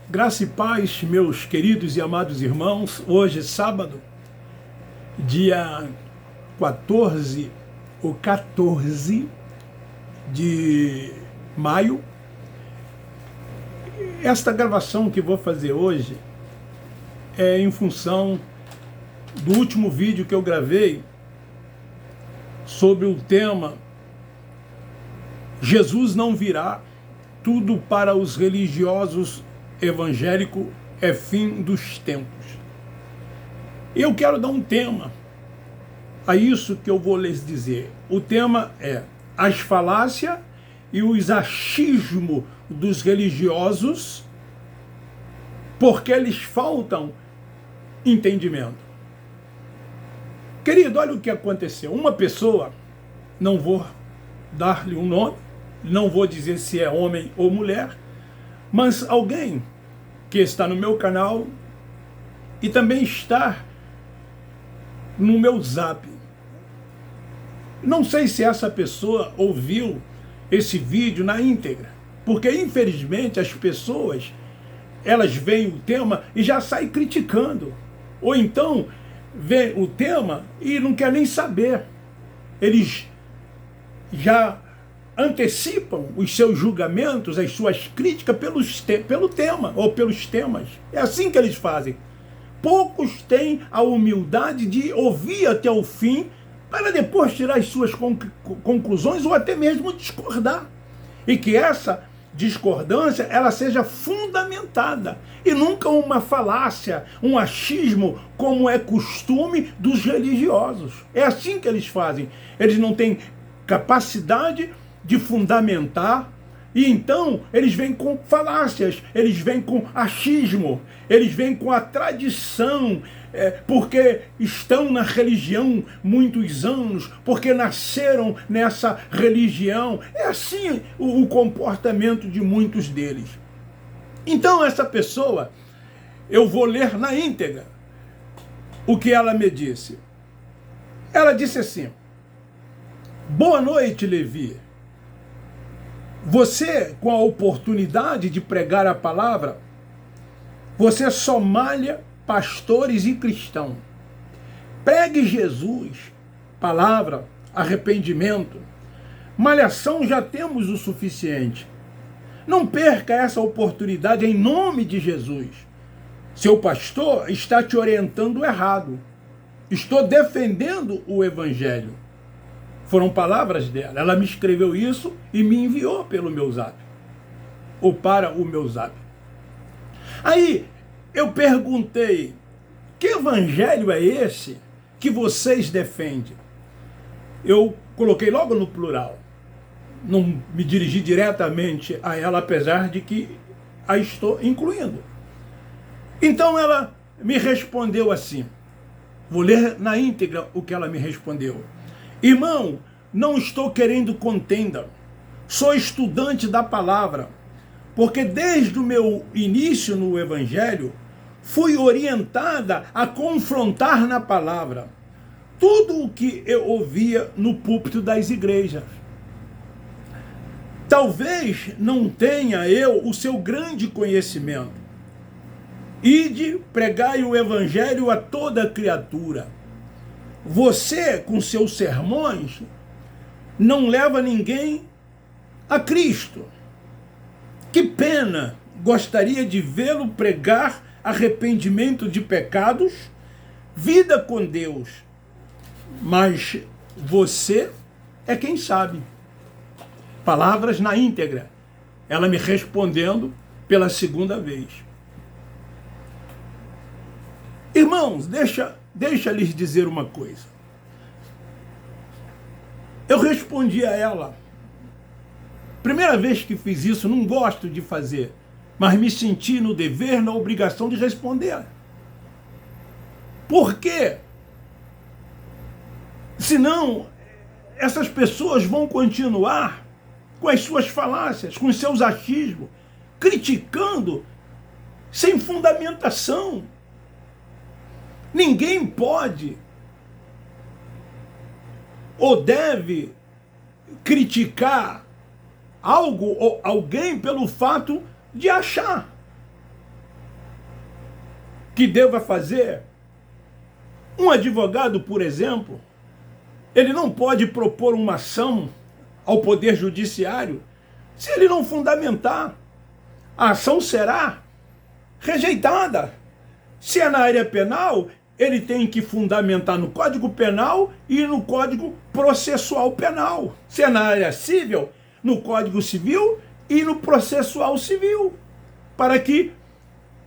Graça e paz, meus queridos e amados irmãos. Hoje, sábado, dia 14 de maio. Esta gravação que vou fazer hoje é em função do último vídeo que eu gravei sobre o tema Jesus não virá, tudo para os religiosos evangélicos é fim dos tempos. Eu quero dar um tema a isso que eu vou lhes dizer. O tema é as falácias e os achismos dos religiosos, porque lhes faltam entendimento. Querido, olha o que aconteceu. Uma pessoa, não vou dar-lhe um nome, não vou dizer se é homem ou mulher, mas alguém que está no meu canal e também está no meu zap. Não sei se essa pessoa ouviu esse vídeo na íntegra, porque infelizmente as pessoas, elas veem o tema e já saem criticando, ou então vê o tema e não quer nem saber. Eles já antecipam os seus julgamentos, as suas críticas pelo tema ou pelos temas. É assim que eles fazem. Poucos têm a humildade de ouvir até o fim para depois tirar as suas conclusões ou até mesmo discordar. E que essa discordância ela seja fundamentada e nunca uma falácia, um achismo, como é costume dos religiosos. É assim que eles fazem. Eles não têm capacidade de fundamentar, e então eles vêm com falácias, eles vêm com achismo, eles vêm com a tradição, porque estão na religião muitos anos, porque nasceram nessa religião. É assim o comportamento de muitos deles. Então essa pessoa, eu vou ler na íntegra o que ela me disse. Ela disse assim: boa noite, Levi. Você, com a oportunidade de pregar a palavra, você só malha pastores e cristãos. Pregue Jesus, palavra, arrependimento. Malhação já temos o suficiente. Não perca essa oportunidade em nome de Jesus. Seu pastor está te orientando errado. Estou defendendo o evangelho. Foram palavras dela. Ela me escreveu isso e me enviou pelo meu zap. Ou para o meu zap. Aí eu perguntei: que evangelho é esse que vocês defendem? Eu coloquei logo no plural. Não me dirigi diretamente a ela, apesar de que a estou incluindo. Então ela me respondeu assim. Vou ler na íntegra o que ela me respondeu. Irmão, não estou querendo contenda. Sou estudante da palavra, porque desde o meu início no evangelho, fui orientada a confrontar na palavra tudo o que eu ouvia no púlpito das igrejas. Talvez não tenha eu o seu grande conhecimento. Ide, pregai o evangelho a toda criatura. Você, com seus sermões, não leva ninguém a Cristo. Que pena! Gostaria de vê-lo pregar arrependimento de pecados, vida com Deus. Mas você é quem sabe. Palavras na íntegra. Ela me respondendo pela segunda vez. Irmãos, deixa lhes dizer uma coisa. Eu respondi a ela. Primeira vez que fiz isso, não gosto de fazer, mas me senti no dever, na obrigação de responder. Por quê? Senão, essas pessoas vão continuar com as suas falácias, com os seus achismos, criticando sem fundamentação. Ninguém pode ou deve criticar algo ou alguém pelo fato de achar que deva fazer. Um advogado, por exemplo, ele não pode propor uma ação ao Poder Judiciário se ele não fundamentar. A ação será rejeitada. Se é na área penal, ele tem que fundamentar no Código Penal e no Código Processual Penal. Se é na área civil, no Código Civil e no Processual Civil, para que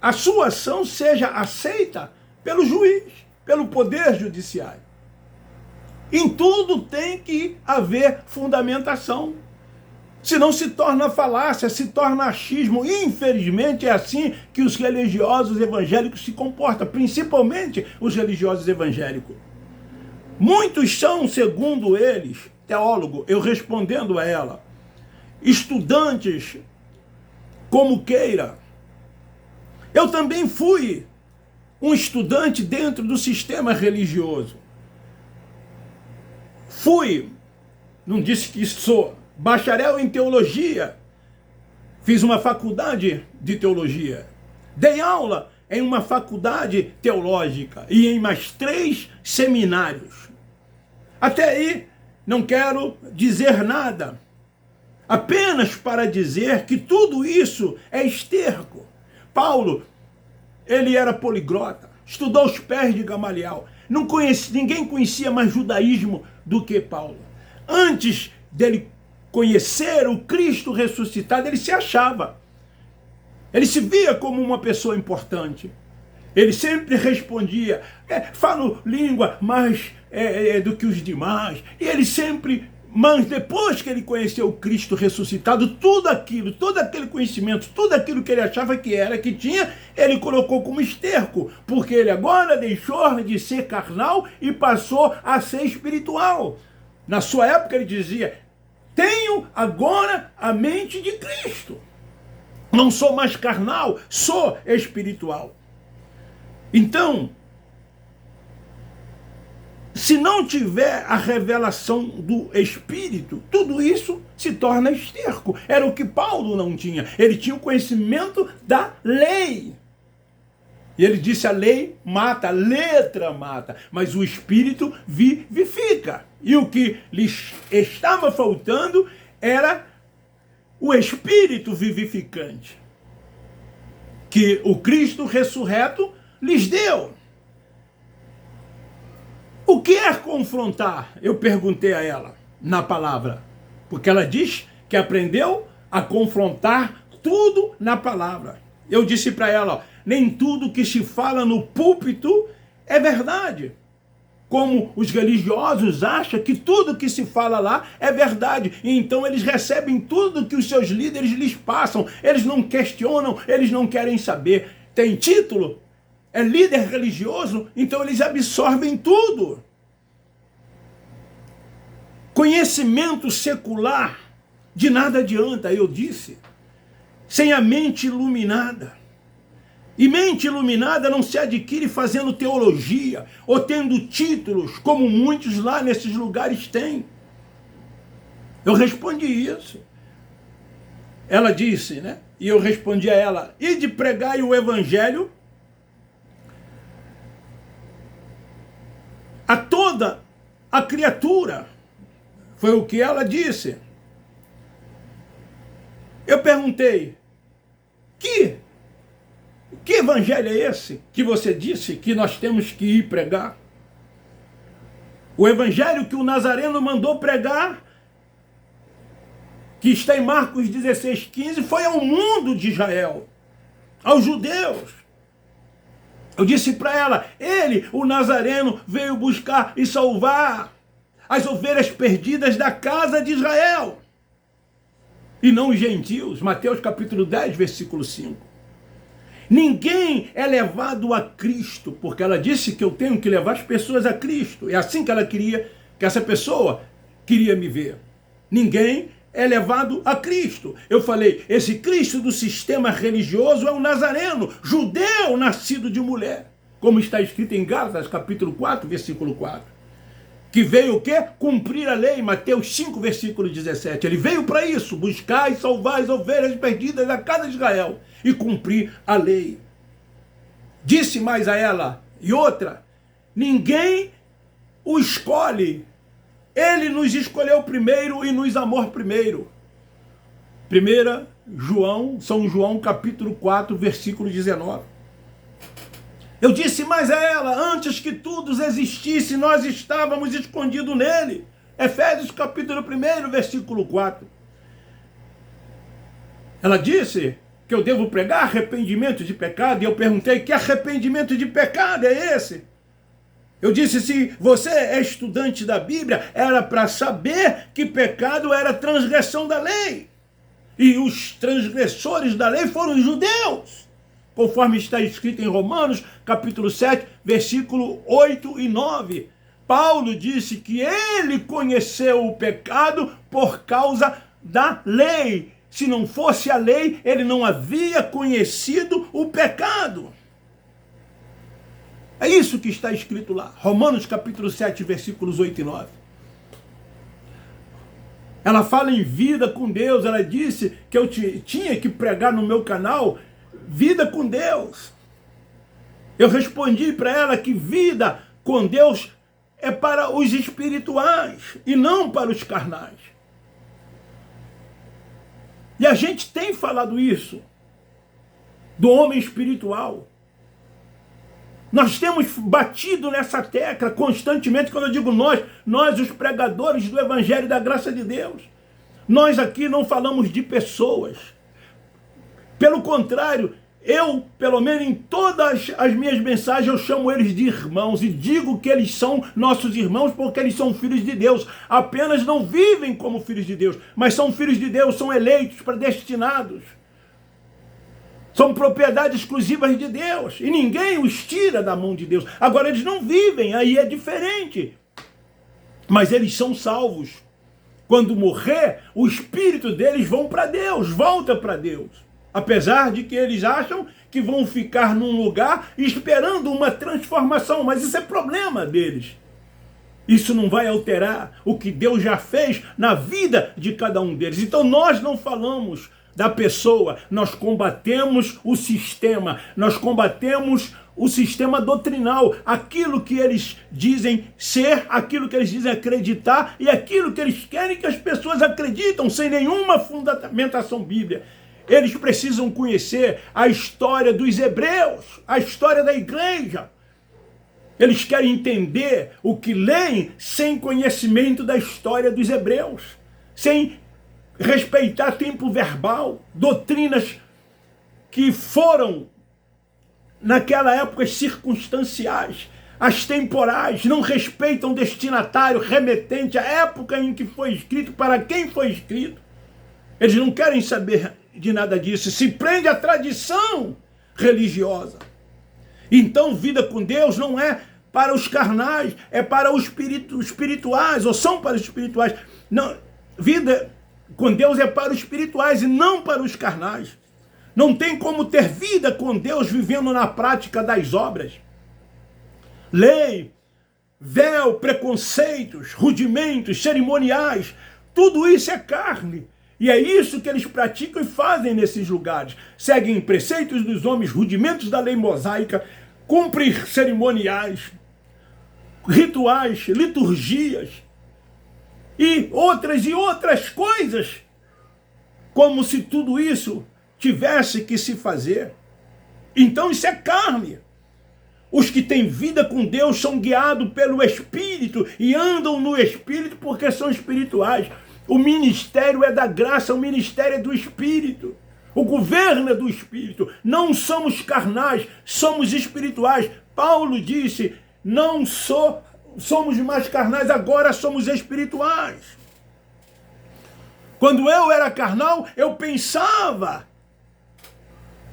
a sua ação seja aceita pelo juiz, pelo Poder Judiciário. Em tudo tem que haver fundamentação. Senão se torna falácia, se torna achismo. Infelizmente é assim que os religiosos evangélicos se comportam, principalmente os religiosos evangélicos. Muitos são, segundo eles, teólogo, eu respondendo a ela, estudantes, como queira. Eu também fui um estudante dentro do sistema religioso. Fui, não disse que sou, bacharel em teologia. Fiz uma faculdade de teologia. Dei aula em uma faculdade teológica e em mais 3 seminários. Até aí, não quero dizer nada. Apenas para dizer que tudo isso é esterco. Paulo, ele era poliglota, estudou aos pés de Gamaliel. Ninguém conhecia mais judaísmo do que Paulo. Antes dele conhecer o Cristo ressuscitado, ele se achava. Ele se via como uma pessoa importante. Ele sempre respondia, falo língua mais do que os demais. E ele sempre, mas depois que ele conheceu o Cristo ressuscitado, todo aquele conhecimento, tudo aquilo que ele achava que era, que tinha, ele colocou como esterco, porque ele agora deixou de ser carnal e passou a ser espiritual. Na sua época ele dizia, tenho agora a mente de Cristo. Não sou mais carnal, sou espiritual. Então, se não tiver a revelação do Espírito, tudo isso se torna esterco. Era o que Paulo não tinha. Ele tinha o conhecimento da lei. E ele disse, a lei mata, a letra mata, mas o Espírito vivifica. E o que lhes estava faltando era o Espírito vivificante, que o Cristo ressurreto lhes deu. O que é confrontar? Eu perguntei a ela na palavra, porque ela diz que aprendeu a confrontar tudo na palavra. Eu disse para ela, ó, nem tudo que se fala no púlpito é verdade. Como os religiosos acham que tudo que se fala lá é verdade. E então eles recebem tudo que os seus líderes lhes passam. Eles não questionam, eles não querem saber. Tem título? É líder religioso? Então eles absorvem tudo. Conhecimento secular de nada adianta, eu disse, sem a mente iluminada. E mente iluminada não se adquire fazendo teologia ou tendo títulos, como muitos lá nesses lugares têm. Eu respondi isso. Ela disse, né? E eu respondi a ela, e de pregar o evangelho a toda a criatura. Foi o que ela disse. Eu perguntei, que evangelho é esse que você disse que nós temos que ir pregar? O evangelho que o Nazareno mandou pregar, que está em Marcos 16:15, foi ao mundo de Israel, aos judeus. Eu disse para ela, ele, o Nazareno, veio buscar e salvar as ovelhas perdidas da casa de Israel, e não os gentios. Mateus capítulo 10, versículo 5. Ninguém é levado a Cristo, porque ela disse que eu tenho que levar as pessoas a Cristo. É assim que ela queria, que essa pessoa queria me ver. Ninguém é levado a Cristo. Eu falei, esse Cristo do sistema religioso é o Nazareno, judeu nascido de mulher, como está escrito em Gálatas capítulo 4, versículo 4. que veio o quê? Cumprir a lei, Mateus 5, versículo 17. Ele veio para isso, buscar e salvar as ovelhas perdidas da casa de Israel e cumprir a lei. Disse mais a ela, e outra, ninguém o escolhe, ele nos escolheu primeiro e nos amou primeiro. 1 João, São João, capítulo 4, versículo 19. Eu disse mais a ela, antes que tudo existisse, nós estávamos escondidos nele. Efésios capítulo 1, versículo 4. Ela disse que eu devo pregar arrependimento de pecado, e eu perguntei, que arrependimento de pecado é esse? Eu disse, se você é estudante da Bíblia, era para saber que pecado era transgressão da lei. E os transgressores da lei foram os judeus, conforme está escrito em Romanos, capítulo 7, versículo 8 e 9. Paulo disse que ele conheceu o pecado por causa da lei. Se não fosse a lei, ele não havia conhecido o pecado. É isso que está escrito lá. Romanos capítulo 7, versículos 8 e 9. Ela fala em vida com Deus. Ela disse que eu tinha que pregar no meu canal vida com Deus. Eu respondi para ela que vida com Deus é para os espirituais e não para os carnais. E a gente tem falado isso do homem espiritual. Nós temos batido nessa tecla constantemente. Quando eu digo nós os pregadores do Evangelho da Graça de Deus. Nós aqui não falamos de pessoas. Pelo contrário, eu, pelo menos em todas as minhas mensagens, eu chamo eles de irmãos e digo que eles são nossos irmãos porque eles são filhos de Deus. Apenas não vivem como filhos de Deus, mas são filhos de Deus, são eleitos, predestinados. São propriedades exclusivas de Deus e ninguém os tira da mão de Deus. Agora eles não vivem, aí é diferente. Mas eles são salvos. Quando morrer, o espírito deles vão para Deus, volta para Deus. Apesar de que eles acham que vão ficar num lugar esperando uma transformação, mas isso é problema deles. Isso não vai alterar o que Deus já fez na vida de cada um deles. Então nós não falamos da pessoa, nós combatemos o sistema, nós combatemos o sistema doutrinal, aquilo que eles dizem ser, aquilo que eles dizem acreditar e aquilo que eles querem que as pessoas acreditam sem nenhuma fundamentação bíblica. Eles precisam conhecer a história dos hebreus, a história da igreja. Eles querem entender o que leem sem conhecimento da história dos hebreus, sem respeitar tempo verbal, doutrinas que foram, naquela época, circunstanciais, as temporais, não respeitam o destinatário, remetente, a época em que foi escrito, para quem foi escrito. Eles não querem saber de nada disso, se prende à tradição religiosa. Então, vida com Deus não é para os carnais, é para os espirituais, ou são para os espirituais. Não, vida com Deus é para os espirituais e não para os carnais. Não tem como ter vida com Deus vivendo na prática das obras. Lei, véu, preconceitos, rudimentos, cerimoniais, tudo isso é carne. E é isso que eles praticam e fazem nesses lugares. Seguem preceitos dos homens, rudimentos da lei mosaica, cumprem cerimoniais, rituais, liturgias e outras coisas, como se tudo isso tivesse que se fazer. Então isso é carne. Os que têm vida com Deus são guiados pelo Espírito e andam no Espírito porque são espirituais. O ministério é da graça, o ministério é do Espírito. O governo é do Espírito. Não somos carnais, somos espirituais. Paulo disse, não somos mais carnais, agora somos espirituais. Quando eu era carnal, eu pensava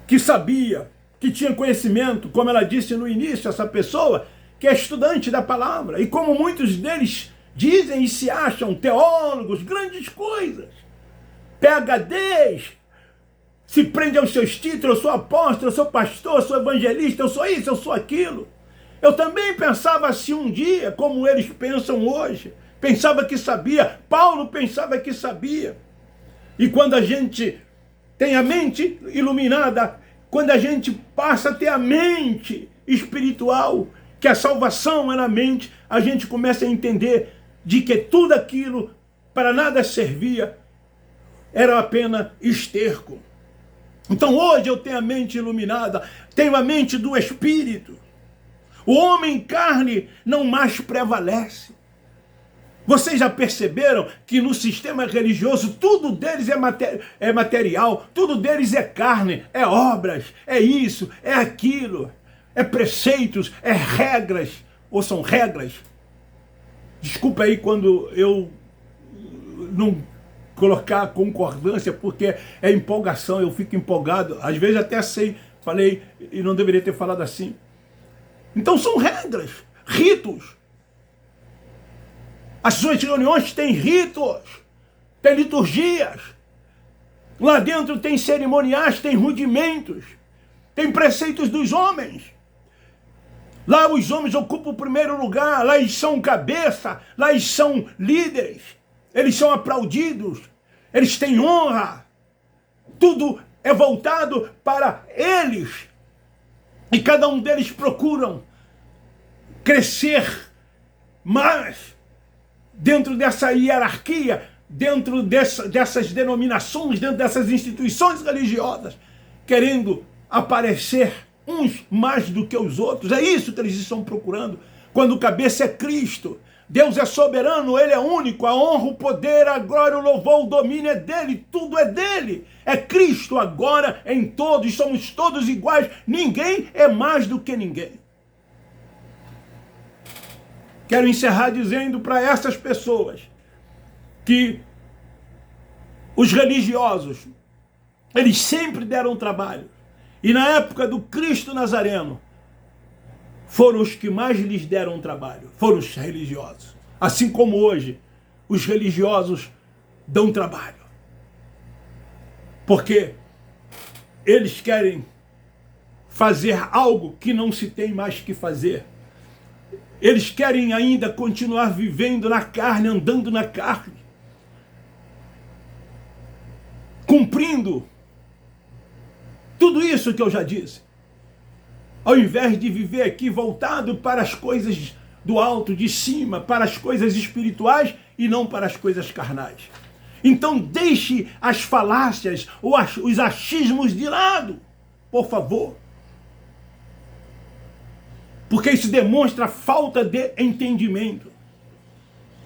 que sabia, que tinha conhecimento, como ela disse no início, essa pessoa que é estudante da palavra. E como muitos deles dizem e se acham teólogos, grandes coisas, PhDs, se prende aos seus títulos, eu sou apóstolo, eu sou pastor, eu sou evangelista, eu sou isso, eu sou aquilo. Eu também pensava assim um dia, como eles pensam hoje. Pensava que sabia. Paulo pensava que sabia. E quando a gente tem a mente iluminada, quando a gente passa a ter a mente espiritual, que a salvação é na mente, a gente começa a entender de que tudo aquilo para nada servia, era apenas esterco. Então hoje eu tenho a mente iluminada, tenho a mente do Espírito. O homem carne não mais prevalece. Vocês já perceberam que no sistema religioso tudo deles é material, tudo deles é carne, é obras, é isso, é aquilo, é preceitos, é regras, ou são regras. Desculpa aí quando eu não colocar concordância, porque é empolgação, eu fico empolgado, às vezes até falei e não deveria ter falado assim. Então são regras, ritos. As suas reuniões têm ritos, têm liturgias. Lá dentro tem cerimoniais, tem rudimentos, tem preceitos dos homens. Lá os homens ocupam o primeiro lugar, lá eles são cabeça, lá eles são líderes, eles são aplaudidos, eles têm honra. Tudo é voltado para eles. E cada um deles procuram crescer mais dentro dessa hierarquia, dentro dessas denominações, dentro dessas instituições religiosas, querendo aparecer uns mais do que os outros. É isso que eles estão procurando, quando o cabeça é Cristo. Deus é soberano, Ele é único, a honra, o poder, a glória, o louvor, o domínio é dele, tudo é dele. É Cristo agora em todos, somos todos iguais, ninguém é mais do que ninguém. Quero encerrar dizendo para essas pessoas que os religiosos, eles sempre deram trabalho. E na época do Cristo Nazareno, foram os que mais lhes deram trabalho, foram os religiosos. Assim como hoje, os religiosos dão trabalho. Porque eles querem fazer algo que não se tem mais que fazer. Eles querem ainda continuar vivendo na carne, andando na carne, cumprindo tudo isso que eu já disse, ao invés de viver aqui voltado para as coisas do alto, de cima, para as coisas espirituais e não para as coisas carnais. Então deixe as falácias ou os achismos de lado, por favor. Porque isso demonstra falta de entendimento.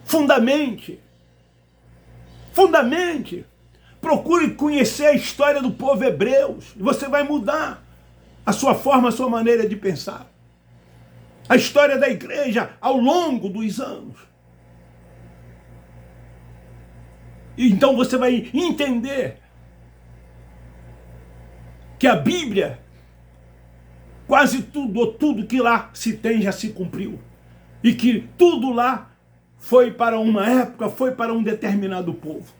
Fundamente. Procure conhecer a história do povo hebreu. E você vai mudar a sua forma, a sua maneira de pensar. A história da igreja ao longo dos anos. E então você vai entender que a Bíblia, quase tudo, ou tudo que lá se tem já se cumpriu. E que tudo lá foi para uma época, foi para um determinado povo.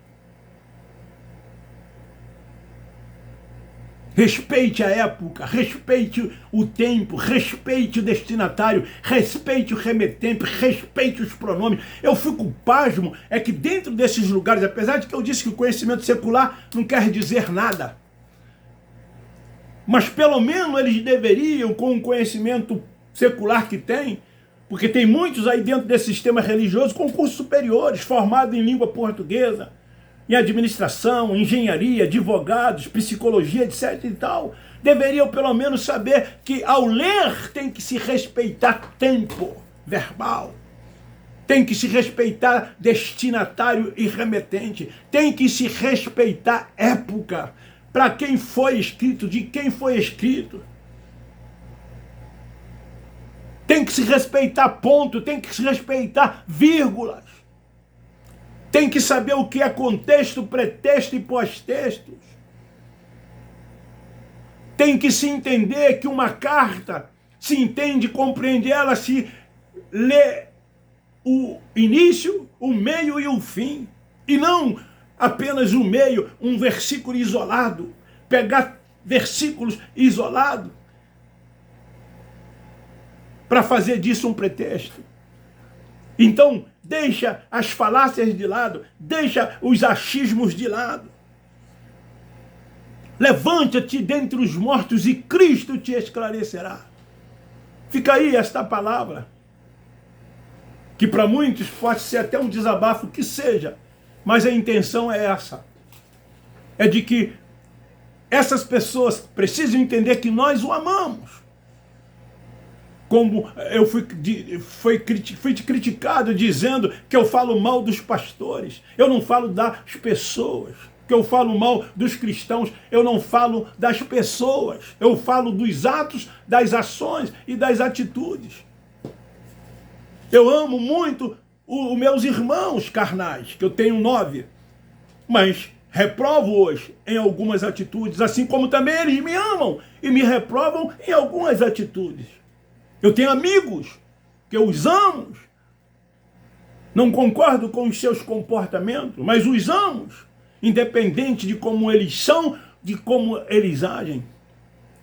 Respeite a época, respeite o tempo, respeite o destinatário, respeite o remetente, respeite os pronomes. Eu fico pasmo, é que dentro desses lugares, apesar de que eu disse que o conhecimento secular não quer dizer nada, mas pelo menos eles deveriam, com o conhecimento secular que tem, porque tem muitos aí dentro desse sistema religioso com cursos superiores, formados em língua portuguesa, em administração, engenharia, advogados, psicologia, etc. e tal, deveriam pelo menos saber que ao ler tem que se respeitar tempo verbal, tem que se respeitar destinatário e remetente, tem que se respeitar época, para quem foi escrito, de quem foi escrito. Tem que se respeitar ponto, tem que se respeitar vírgulas. Tem que saber o que é contexto, pretexto e pós-textos. Tem que se entender que uma carta se entende, compreende ela, se lê o início, o meio e o fim. E não apenas o meio, um versículo isolado. Pegar versículos isolados para fazer disso um pretexto. Então, deixa as falácias de lado, deixa os achismos de lado. Levanta-te dentre os mortos e Cristo te esclarecerá. Fica aí esta palavra, que para muitos pode ser até um desabafo, que seja, mas a intenção é essa. É de que essas pessoas precisam entender que nós o amamos. Como eu fui criticado dizendo que eu falo mal dos pastores. Eu não falo das pessoas. Que eu falo mal dos cristãos. Eu não falo das pessoas. Eu falo dos atos, das ações e das atitudes. Eu amo muito os meus irmãos carnais, que eu tenho 9. Mas reprovo-os em algumas atitudes, assim como também eles me amam e me reprovam em algumas atitudes. Eu tenho amigos que eu os amo, não concordo com os seus comportamentos, mas os amo, independente de como eles são, de como eles agem.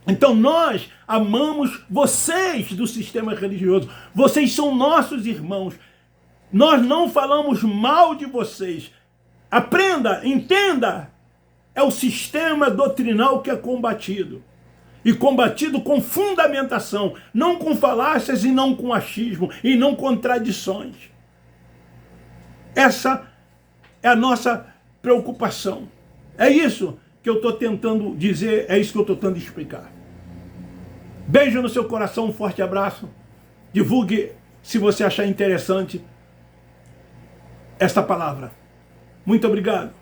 Então nós amamos vocês do sistema religioso, vocês são nossos irmãos, nós não falamos mal de vocês. Aprenda, entenda, é o sistema doutrinal que é combatido. E combatido com fundamentação, não com falácias e não com achismo, e não contradições. Essa é a nossa preocupação. É isso que eu estou tentando dizer, é isso que eu estou tentando explicar. Beijo no seu coração, um forte abraço. Divulgue, se você achar interessante, esta palavra. Muito obrigado.